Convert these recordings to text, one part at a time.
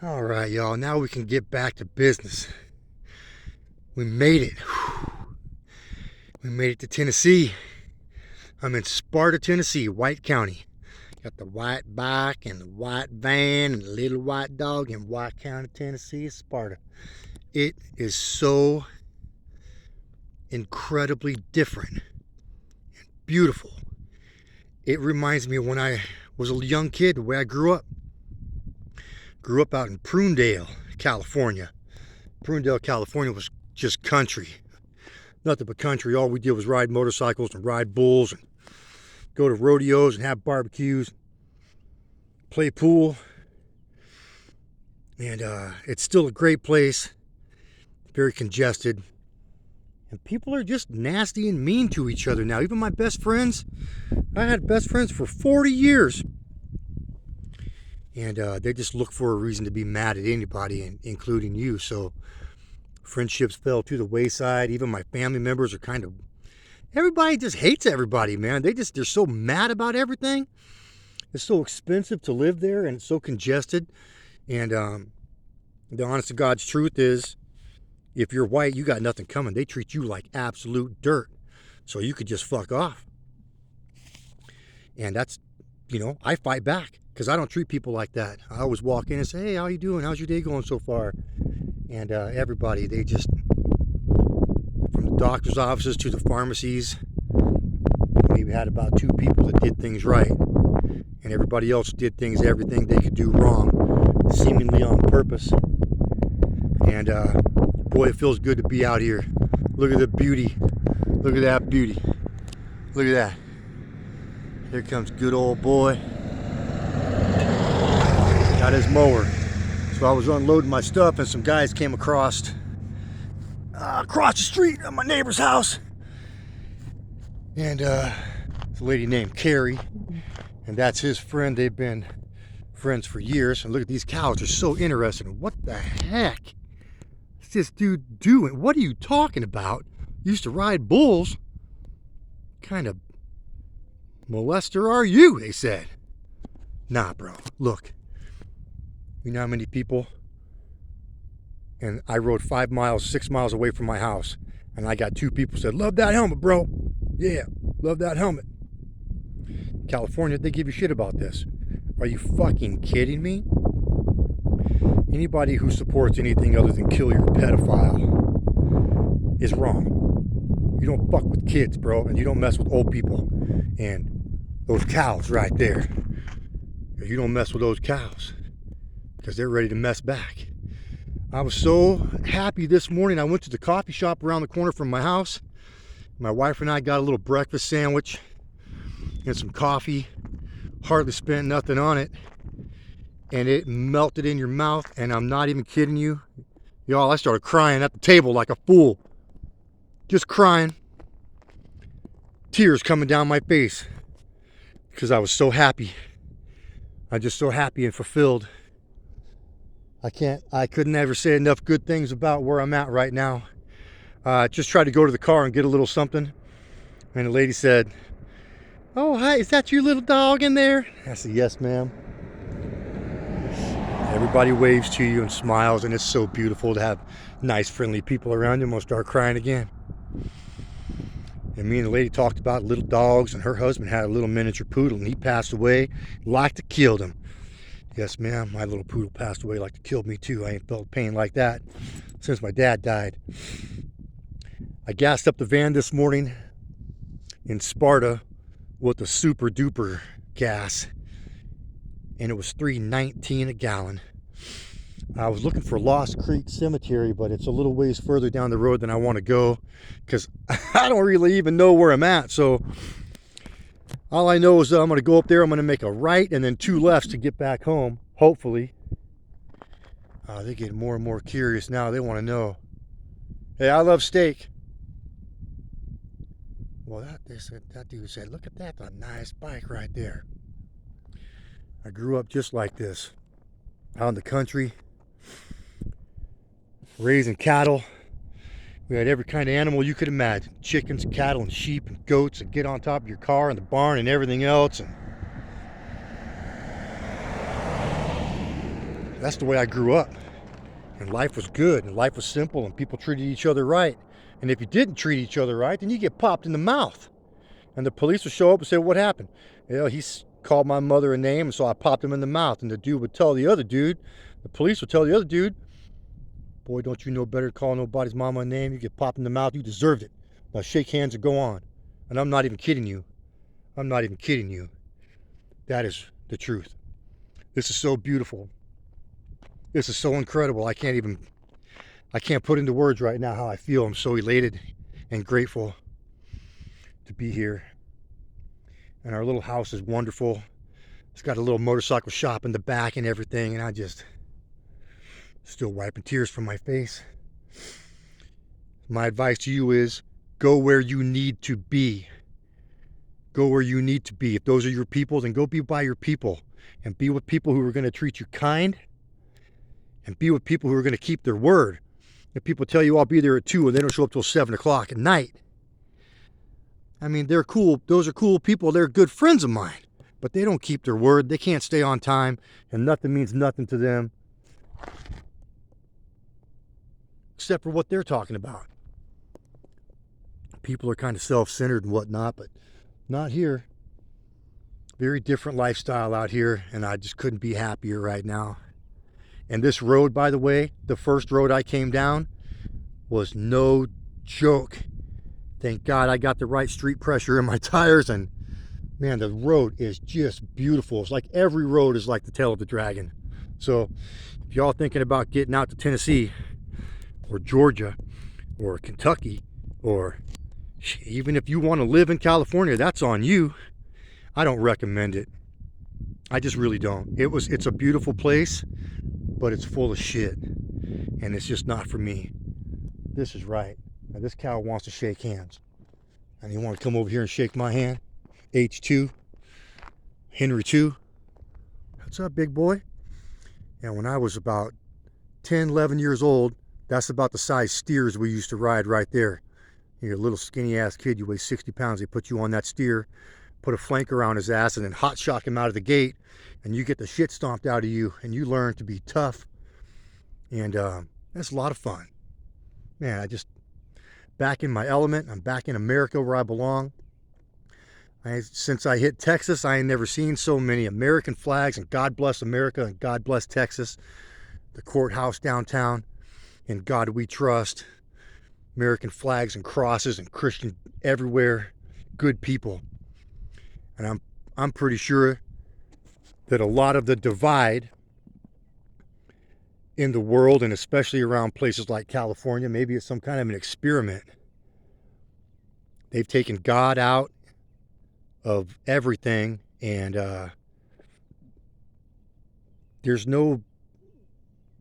All right, y'all. Now we can get back to business. We made it. We made it to Tennessee. I'm in Sparta, Tennessee, White County. Got the white bike and the white van and the little white dog in White County, Tennessee, Sparta. It is so incredibly different and beautiful. It reminds me of when I was a young kid, the way I grew up. Grew up out in Prunedale, California. Prunedale, California was just country. Nothing but country. All we did was ride motorcycles and ride bulls and go to rodeos and have barbecues, play pool. And it's still a great place. Very congested. And people are just nasty and mean to each other now. Even my best friends. I had best friends for 40 years. And they just look for a reason to be mad at anybody, including you. So friendships fell to the wayside. Even my family members are kind of... Everybody just hates everybody, man. They're so mad about everything. It's so expensive to live there, and it's so congested. And the honest to God's truth is, if you're white, you got nothing coming. They treat you like absolute dirt. So you could just fuck off. And that's, I fight back. Because I don't treat people like that. I always walk in and say, hey, how you doing? How's your day going so far? And everybody, they just, from the doctor's offices to the pharmacies, maybe had about 2 people that did things right. And everybody else did everything they could do wrong, seemingly on purpose. And boy, it feels good to be out here. Look at the beauty. Look at that beauty. Look at that. Here comes good old boy. Got his mower. So I was unloading my stuff and some guys came across the street at my neighbor's house. And it's a lady named Carrie, and that's his friend. They've been friends for years. And look at these cows, they're so interesting. What the heck is this dude doing? What are you talking about? Used to ride bulls. What kind of molester are you? They said. Nah, bro, look. You know how many people? And I rode 5 miles, 6 miles away from my house. And I got 2 people said, love that helmet, bro. Yeah, love that helmet. California, they give you shit about this. Are you fucking kidding me? Anybody who supports anything other than kill your pedophile is wrong. You don't fuck with kids, bro. And you don't mess with old people. And those cows right there. You don't mess with those cows. Because they're ready to mess back. I was so happy this morning. I went to the coffee shop around the corner from my house. My wife and I got a little breakfast sandwich and some coffee. Hardly spent nothing on it. And it melted in your mouth, and I'm not even kidding you. Y'all, I started crying at the table like a fool. Just crying. Tears coming down my face. Because I was so happy. I'm just so happy and fulfilled. I could never say enough good things about where I'm at right now. Just tried to go to the car and get a little something. And the lady said, oh, hi, is that your little dog in there? I said, yes, ma'am. Everybody waves to you and smiles, and it's so beautiful to have nice, friendly people around you. I'm going to start crying again. And me and the lady talked about little dogs, and her husband had a little miniature poodle, and he passed away, like to kill him. Yes, ma'am, my little poodle passed away, like to kill me too. I ain't felt pain like that since my dad died. I gassed up the van this morning in Sparta with a super duper gas, and it was $3.19 a gallon. I was looking for Lost Creek Cemetery, but it's a little ways further down the road than I want to go because I don't really even know where I'm at. So all I know is I'm going to go up there, I'm going to make a right and then 2 lefts to get back home, hopefully. They're getting more and more curious now. They want to know. Hey, I love steak. Well, that dude said, look at that, a nice bike right there. I grew up just like this, out in the country, raising cattle. We had every kind of animal you could imagine. Chickens, cattle, and sheep, and goats, and get on top of your car and the barn and everything else. And That's the way I grew up. And life was good, and life was simple, and people treated each other right. And if you didn't treat each other right, then you get popped in the mouth. And the police would show up and say, what happened? You know, he called my mother a name, and so I popped him in the mouth. And the dude would tell the other dude, the police would tell the other dude, boy, don't you know better to call nobody's mama a name? You get popped in the mouth, you deserved it. Now shake hands and go on. And I'm not even kidding you. I'm not even kidding you. That is the truth. This is so beautiful. This is so incredible. I can't put into words right now how I feel. I'm so elated and grateful to be here. And our little house is wonderful. It's got a little motorcycle shop in the back and everything, and I just still wiping tears from my face. My advice to you is go where you need to be. Go where you need to be. If those are your people, then go be by your people and be with people who are going to treat you kind, and be with people who are going to keep their word. If people tell you I'll be there at 2 and they don't show up till 7 o'clock at night, I mean, they're cool. Those are cool people. They're good friends of mine, but they don't keep their word. They can't stay on time, and nothing means nothing to them except for what they're talking about. People are kind of self-centered and whatnot, but not here. Very different lifestyle out here, and I just couldn't be happier right now. And this road, by the way, the first road I came down was no joke. Thank God I got the right street pressure in my tires, and man, the road is just beautiful. It's like every road is like the tail of the dragon. So if y'all thinking about getting out to Tennessee or Georgia or Kentucky, or even if you want to live in California, that's on you. I don't recommend it. I just really don't. It's a beautiful place, but it's full of shit, and it's just not for me. This is right. Now this cow wants to shake hands, and you want to come over here and shake my hand. H2, Henry 2. What's up, big boy? And when I was about 10, 11 years old, that's about the size steers we used to ride right there. You're a little skinny ass kid, you weigh 60 pounds, they put you on that steer, put a flank around his ass, and then hot shock him out of the gate, and you get the shit stomped out of you, and you learn to be tough. And that's a lot of fun. Man, I just back in my element. I'm back in America where I belong. Since I hit Texas, I ain't never seen so many American flags, and God bless America and God bless Texas. The courthouse downtown, in God we trust. American flags and crosses and Christian everywhere. Good people. And I'm pretty sure that a lot of the divide in the world, and especially around places like California, maybe it's some kind of an experiment. They've taken God out of everything, and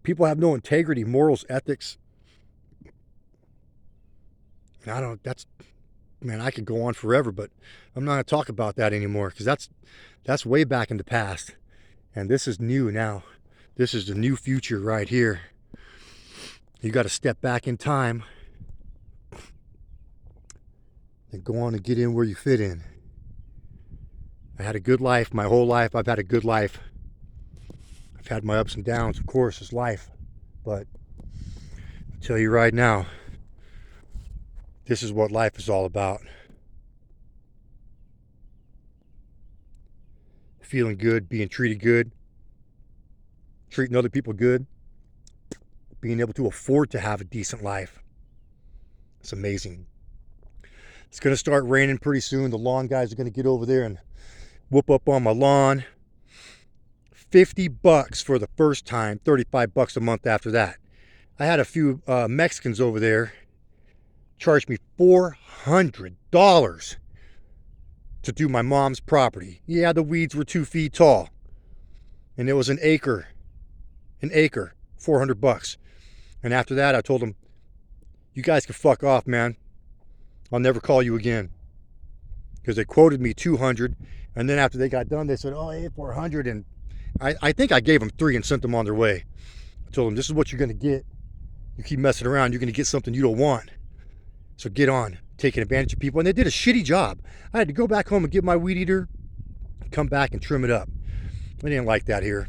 people have no integrity, morals, ethics. And man, I could go on forever, but I'm not going to talk about that anymore, because that's way back in the past, and this is new now. This is the new future right here. You got to step back in time and go on and get in where you fit in. I had a good life my whole life. I've had a good life. I've had my ups and downs, of course, it's life. But I'll tell you right now, this is what life is all about. Feeling good, being treated good, treating other people good, being able to afford to have a decent life. It's amazing. It's going to start raining pretty soon. The lawn guys are going to get over there and whoop up on my lawn. $50 for the first time, $35 a month after that. I had a few Mexicans over there charge me $400 to do my mom's property. Yeah, the weeds were 2 feet tall, and it was an acre, $400. And after that, I told them, you guys can fuck off, man. I'll never call you again. Because they quoted me $200, and then after they got done, they said, oh, hey, $400, and I think I gave them $3 and sent them on their way. I told them, this is what you're going to get. You keep messing around, you're going to get something you don't want. So get on taking advantage of people. And they did a shitty job. I had to go back home and get my weed eater, come back and trim it up. I didn't like that here.